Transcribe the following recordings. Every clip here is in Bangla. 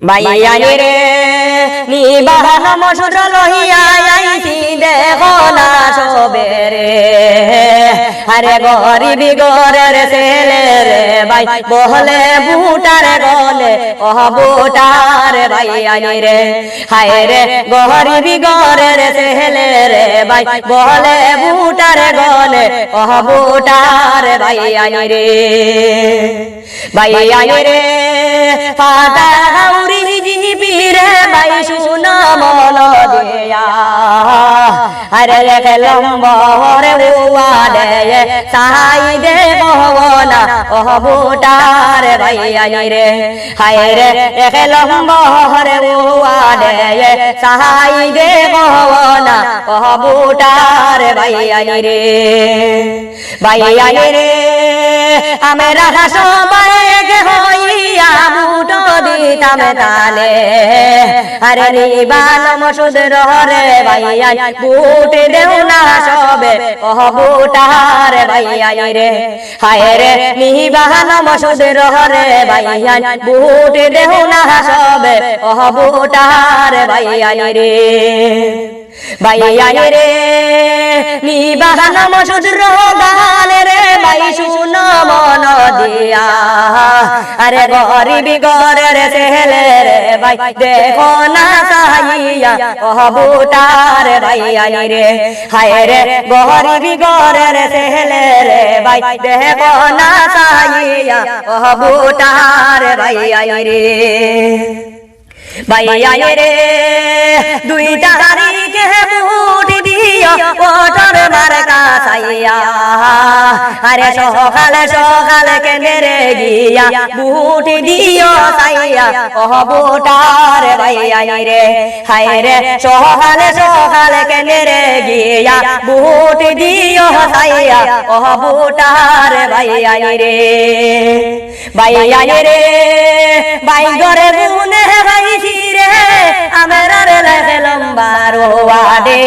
বাইয়ানি রে নিবাহন মসুর লহিয়া আইছি দেখো না সবে রে আরে গরিবি গরের ছেলে রে ভাই বহলে বুটার গলে ওহ বুটার বাইয়ানি রে হায় রে গরিবি গরের ছেলে রে ভাই বহলে বুটার গলে ওহ বুটার বাইয়ানি রে বাইয়ানি রে ফাটা হাউরি জিবিরে বাই শুনো মন দিয়া আরে রেখে লম্বরে উয়াডে সাহাই দে বহনা ওহ বুটার বাইয়ানি রে হায় রে রেখে লম্বরে উয়াডে সাহাই দে বহনা ওহ বুটার বাইয়ানি রে বাইয়ানি রে আমরা সবাই হইয়া বুটো দিতাম তালে আরে নিবান মসুদের রে ভাইয়া বুট দেও না সবে ওহ বুটার ভাইয়ানি রে হায় রে নিবান মসুদের রে ভাইয়া বুট দেও না সবে ওহ বুটার ভাইয়ানি রে ভাইয়ানি রে নিবান মসুদের গান রে ভাই শুনো মন দিয়া আরে গরিবি গরের ছেলে রে ভাই দেখো না চাহিয়া ওহ বুটার ভাইয়ানি রে হায় রে গরিবি গরের ছেলে রে ভাই দেখো না চাহিয়া ওহ বুটার ভাইয়ানি রে ভাইয়ানি রে 2 তারিখে বুট দিও ওটর মার্কা চাইয়া আরে সকালে সকালে কেন্দ্রে গিয়া বুট দিও চাইয়া ওহ বুটার ভাইয়ানি রে হায় রে সকালে সকালে কেন্দ্রে গিয়া বুট দিও চাইয়া ওহ বুটার ভাইয়ানি রে ভাইয়ানি রে ভাই ঘরে বুনে ভাইছি রে আমরা রে লেখে লম্বার ওয়াডে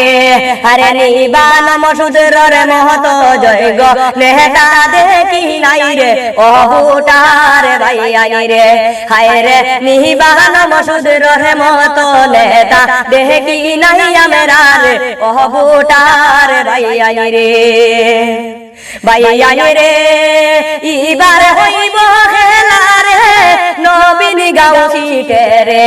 আরে নিবান মসুদের রে মহত জয়গ নেতা দেখি নাই রে ওহ বুটার ভাইয়ানি রে হায় রে নিবান মসুদের রে মহত নেতা দেখি নাই আমরা রে ওহ বুটার ভাইয়ানি রে ভাইয়ানি রে ইবার হইব খেলা রে নবীন গাউছি রে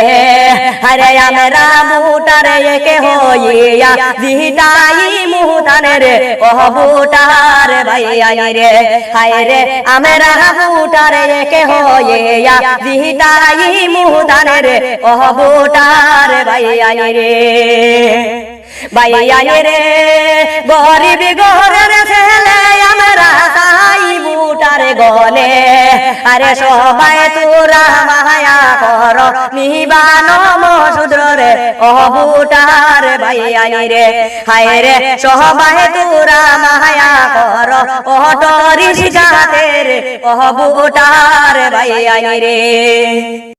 আরে আমরা বুটার একে হইয়া জিতাই মুহতানে রে ওহ বুটার ভাইয়ানি রে হায় রে আমরা বুটার একে হইয়া জিতাই মুহতানে রে ওহ বুটার ভাইয়ানি রে ভাইয়ানি রে গরিব গরের ছেলে আমরা তাই বুটার গলে আরে সবাই তোরা মায়া কর নিবান মসুদ্র রে ওহ বুটার ভাইয়ানি রে হায় রে সবাই তোরা মায়া কর অটো রিস্কাতে রে ওহ বুটার ভাইয়ানি রে।